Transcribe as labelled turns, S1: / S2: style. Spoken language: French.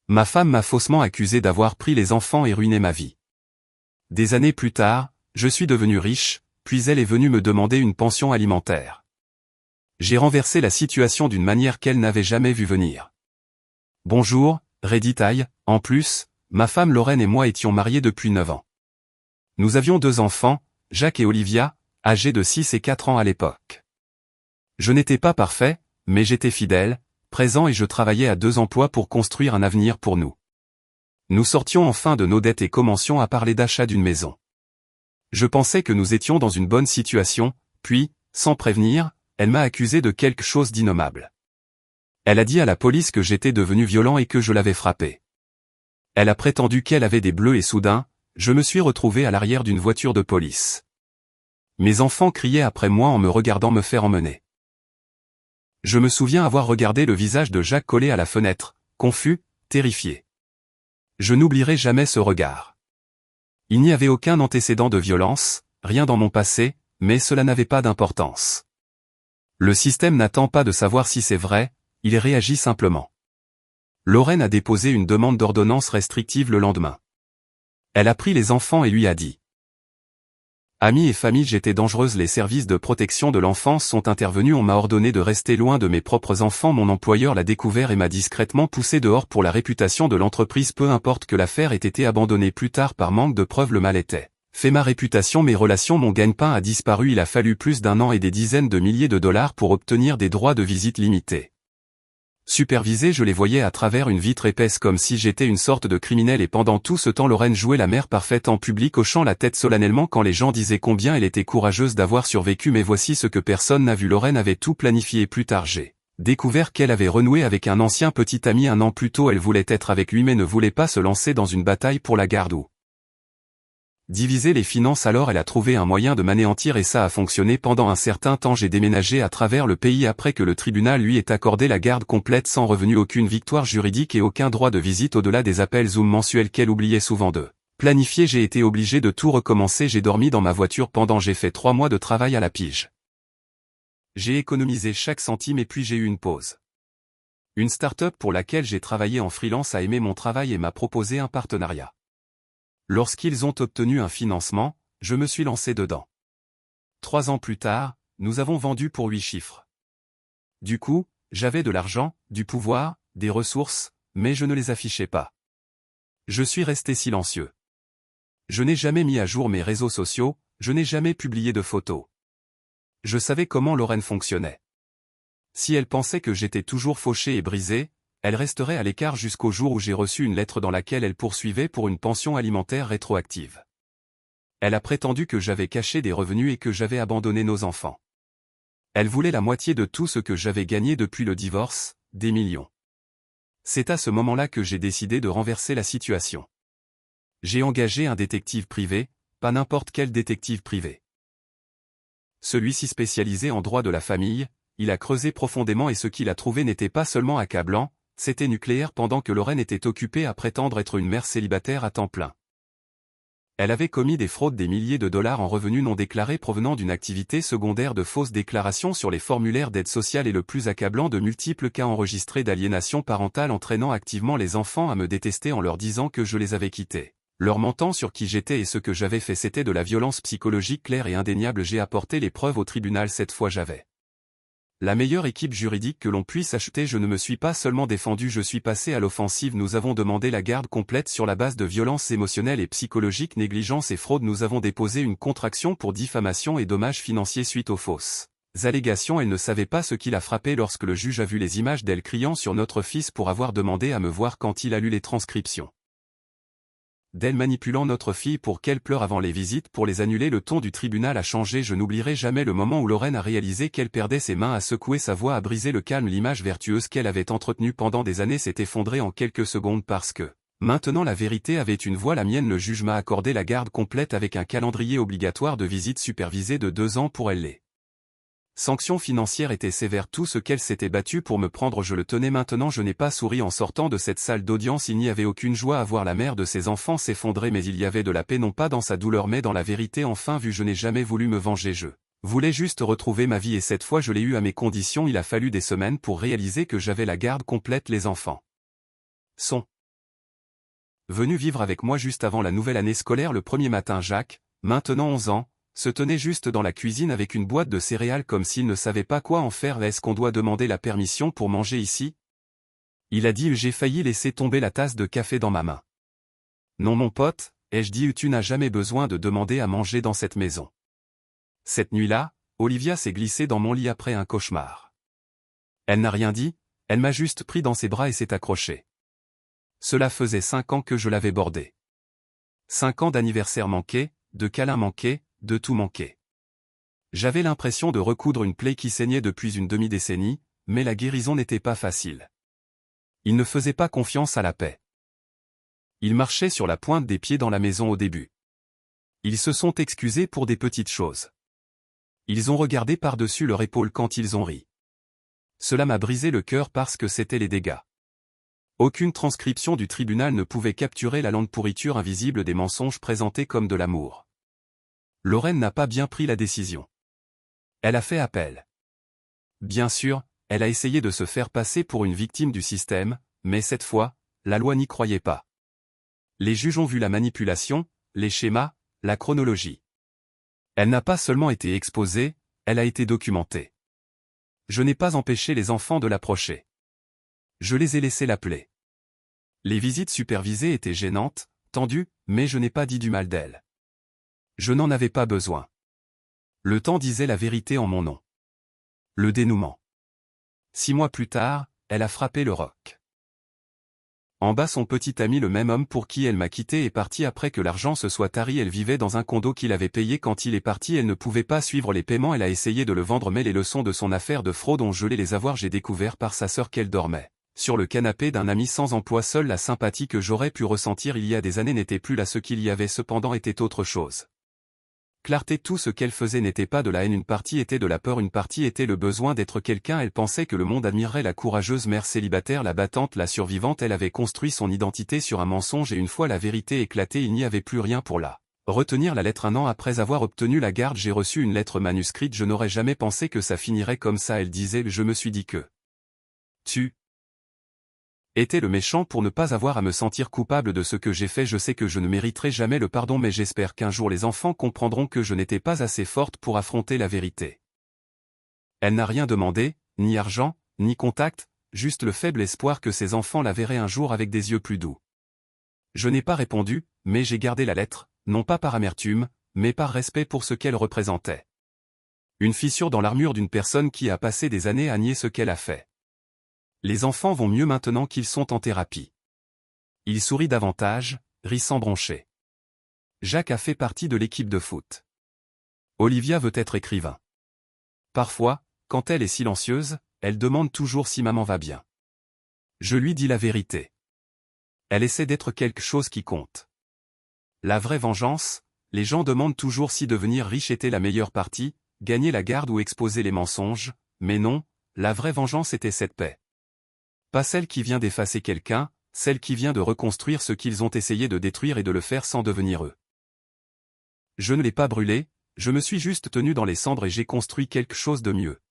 S1: Ma femme m'a faussement accusé d'avoir pris les enfants et ruiné ma vie. Des années plus tard, je suis devenu riche, puis elle est venue me demander une pension alimentaire. J'ai renversé la situation d'une manière qu'elle n'avait jamais vu venir. Bonjour, Redditaille, en plus, ma femme Lorraine et moi étions mariés depuis 9 ans. Nous avions 2 enfants, Jacques et Olivia, âgés de 6 et 4 ans à l'époque. Je n'étais pas parfait, mais j'étais fidèle, présent et je travaillais à 2 emplois pour construire un avenir pour nous. Nous sortions enfin de nos dettes et commencions à parler d'achat d'une maison. Je pensais que nous étions dans une bonne situation, puis, sans prévenir, elle m'a accusé de quelque chose d'innommable. Elle a dit à la police que j'étais devenu violent et que je l'avais frappée. Elle a prétendu qu'elle avait des bleus et soudain, je me suis retrouvé à l'arrière d'une voiture de police. Mes enfants criaient après moi en me regardant me faire emmener. Je me souviens avoir regardé le visage de Jacques collé à la fenêtre, confus, terrifié. Je n'oublierai jamais ce regard. Il n'y avait aucun antécédent de violence, rien dans mon passé, mais cela n'avait pas d'importance. Le système n'attend pas de savoir si c'est vrai, il réagit simplement. Lorraine a déposé une demande d'ordonnance restrictive le lendemain. Elle a pris les enfants et lui a dit. Amis et famille, j'étais dangereuse. Les services de protection de l'enfance sont intervenus. On m'a ordonné de rester loin de mes propres enfants. Mon employeur l'a découvert et m'a discrètement poussé dehors pour la réputation de l'entreprise. Peu importe que l'affaire ait été abandonnée plus tard par manque de preuves, le mal était fait. Ma réputation, mes relations, mon gagne-pain a disparu. Il a fallu plus d'1 an et des dizaines de milliers de dollars pour obtenir des droits de visite limités. Supervisé, je les voyais à travers une vitre épaisse comme si j'étais une sorte de criminel et pendant tout ce temps Lorraine jouait la mère parfaite en public, hochant la tête solennellement quand les gens disaient combien elle était courageuse d'avoir survécu. Mais voici ce que personne n'a vu. Lorraine avait tout planifié. Plus tard j'ai découvert qu'elle avait renoué avec un ancien petit ami 1 an plus tôt. Elle voulait être avec lui mais ne voulait pas se lancer dans une bataille pour la garde ou diviser les finances. Alors elle a trouvé un moyen de m'anéantir et ça a fonctionné pendant un certain temps. J'ai déménagé à travers le pays après que le tribunal lui ait accordé la garde complète sans revenu, aucune victoire juridique et aucun droit de visite au-delà des appels Zoom mensuels qu'elle oubliait souvent de planifier. J'ai été obligé de tout recommencer. J'ai dormi dans ma voiture pendant j'ai fait 3 mois de travail à la pige. J'ai économisé chaque centime et puis j'ai eu une pause. Une start-up pour laquelle j'ai travaillé en freelance a aimé mon travail et m'a proposé un partenariat. Lorsqu'ils ont obtenu un financement, je me suis lancé dedans. 3 ans plus tard, nous avons vendu pour 8 chiffres. Du coup, j'avais de l'argent, du pouvoir, des ressources, mais je ne les affichais pas. Je suis resté silencieux. Je n'ai jamais mis à jour mes réseaux sociaux, je n'ai jamais publié de photos. Je savais comment Lorraine fonctionnait. Si elle pensait que j'étais toujours fauché et brisé, elle resterait à l'écart jusqu'au jour où j'ai reçu une lettre dans laquelle elle poursuivait pour une pension alimentaire rétroactive. Elle a prétendu que j'avais caché des revenus et que j'avais abandonné nos enfants. Elle voulait la moitié de tout ce que j'avais gagné depuis le divorce, des millions. C'est à ce moment-là que j'ai décidé de renverser la situation. J'ai engagé un détective privé, pas n'importe quel détective privé. Celui-ci spécialisé en droit de la famille, il a creusé profondément et ce qu'il a trouvé n'était pas seulement accablant, c'était nucléaire. Pendant que Lorraine était occupée à prétendre être une mère célibataire à temps plein. Elle avait commis des fraudes des milliers de dollars en revenus non déclarés provenant d'une activité secondaire, de fausses déclarations sur les formulaires d'aide sociale et le plus accablant, de multiples cas enregistrés d'aliénation parentale entraînant activement les enfants à me détester en leur disant que je les avais quittés. Leur mentant sur qui j'étais et ce que j'avais fait. C'était de la violence psychologique claire et indéniable. J'ai apporté les preuves au tribunal. Cette fois j'avais la meilleure équipe juridique que l'on puisse acheter. Je ne me suis pas seulement défendu, je suis passé à l'offensive. Nous avons demandé la garde complète sur la base de violences émotionnelles et psychologiques, négligence et fraude. Nous avons déposé une contraction pour diffamation et dommages financiers suite aux fausses allégations. Elle ne savait pas ce qui l'a frappé lorsque le juge a vu les images d'elle criant sur notre fils pour avoir demandé à me voir quand il a lu les transcriptions d'elle manipulant notre fille pour qu'elle pleure avant les visites pour les annuler. Le ton du tribunal a changé. Je n'oublierai jamais le moment où Lorraine a réalisé qu'elle perdait ses mains, a secoué sa voix, a brisé le calme. L'image vertueuse qu'elle avait entretenue pendant des années s'est effondrée en quelques secondes parce que maintenant la vérité avait une voix, la mienne. Le juge m'a accordé la garde complète avec un calendrier obligatoire de visite supervisée de 2 ans pour elle. Les sanctions financières étaient sévères. Tout ce qu'elle s'était battue pour me prendre, je le tenais. Maintenant je n'ai pas souri en sortant de cette salle d'audience. Il n'y avait aucune joie à voir la mère de ses enfants s'effondrer, mais il y avait de la paix, non pas dans sa douleur mais dans la vérité enfin vue. Je n'ai jamais voulu me venger, je voulais juste retrouver ma vie et cette fois je l'ai eu à mes conditions. Il a fallu des semaines pour réaliser que j'avais la garde complète. Les enfants sont venu vivre avec moi juste avant la nouvelle année scolaire le premier matin. Jacques, maintenant 11 ans, se tenait juste dans la cuisine avec une boîte de céréales comme s'il ne savait pas quoi en faire. Est-ce qu'on doit demander la permission pour manger ici? Il a dit. J'ai failli laisser tomber la tasse de café dans ma main. Non mon pote, ai-je dit, tu n'as jamais besoin de demander à manger dans cette maison. Cette nuit-là, Olivia s'est glissée dans mon lit après un cauchemar. Elle n'a rien dit, elle m'a juste pris dans ses bras et s'est accrochée. Cela faisait 5 ans que je l'avais bordée. 5 ans d'anniversaire manqué, de câlins manqués, de tout manqué. J'avais l'impression de recoudre une plaie qui saignait depuis une demi-décennie, mais la guérison n'était pas facile. Il ne faisait pas confiance à la paix. Ils marchaient sur la pointe des pieds dans la maison au début. Ils se sont excusés pour des petites choses. Ils ont regardé par-dessus leur épaule quand ils ont ri. Cela m'a brisé le cœur parce que c'était les dégâts. Aucune transcription du tribunal ne pouvait capturer la lente pourriture invisible des mensonges présentés comme de l'amour. Lorraine n'a pas bien pris la décision. Elle a fait appel. Bien sûr, elle a essayé de se faire passer pour une victime du système, mais cette fois, la loi n'y croyait pas. Les juges ont vu la manipulation, les schémas, la chronologie. Elle n'a pas seulement été exposée, elle a été documentée. Je n'ai pas empêché les enfants de l'approcher. Je les ai laissés l'appeler. Les visites supervisées étaient gênantes, tendues, mais je n'ai pas dit du mal d'elle. Je n'en avais pas besoin. Le temps disait la vérité en mon nom. Le dénouement. 6 mois plus tard, elle a frappé le roc. En bas, son petit ami, le même homme pour qui elle m'a quitté, est parti après que l'argent se soit tari. Elle vivait dans un condo qu'il avait payé. Quand il est parti, elle ne pouvait pas suivre les paiements. Elle a essayé de le vendre, mais les leçons de son affaire de fraude ont gelé les avoirs. J'ai découvert par sa sœur qu'elle dormait sur le canapé d'un ami sans emploi. Seule la sympathie que j'aurais pu ressentir il y a des années n'était plus là. Ce qu'il y avait cependant était autre chose. Clarté, tout ce qu'elle faisait n'était pas de la haine, une partie était de la peur, une partie était le besoin d'être quelqu'un. Elle pensait que le monde admirerait la courageuse mère célibataire, la battante, la survivante. Elle avait construit son identité sur un mensonge et une fois la vérité éclatée, il n'y avait plus rien pour la retenir. La lettre. 1 an après avoir obtenu la garde, j'ai reçu une lettre manuscrite. Je n'aurais jamais pensé que ça finirait comme ça. Elle disait, je me suis dit que tu était le méchant pour ne pas avoir à me sentir coupable de ce que j'ai fait. Je sais que je ne mériterai jamais le pardon, mais j'espère qu'un jour les enfants comprendront que je n'étais pas assez forte pour affronter la vérité. Elle n'a rien demandé, ni argent, ni contact, juste le faible espoir que ses enfants la verraient un jour avec des yeux plus doux. Je n'ai pas répondu, mais j'ai gardé la lettre, non pas par amertume, mais par respect pour ce qu'elle représentait. Une fissure dans l'armure d'une personne qui a passé des années à nier ce qu'elle a fait. Les enfants vont mieux maintenant qu'ils sont en thérapie. Il sourit davantage, rit sans broncher. Jacques a fait partie de l'équipe de foot. Olivia veut être écrivain. Parfois, quand elle est silencieuse, elle demande toujours si maman va bien. Je lui dis la vérité. Elle essaie d'être quelque chose qui compte. La vraie vengeance, les gens demandent toujours si devenir riche était la meilleure partie, gagner la garde ou exposer les mensonges, mais non, la vraie vengeance était cette paix. Pas celle qui vient d'effacer quelqu'un, celle qui vient de reconstruire ce qu'ils ont essayé de détruire et de le faire sans devenir eux. Je ne l'ai pas brûlé, je me suis juste tenu dans les cendres et j'ai construit quelque chose de mieux.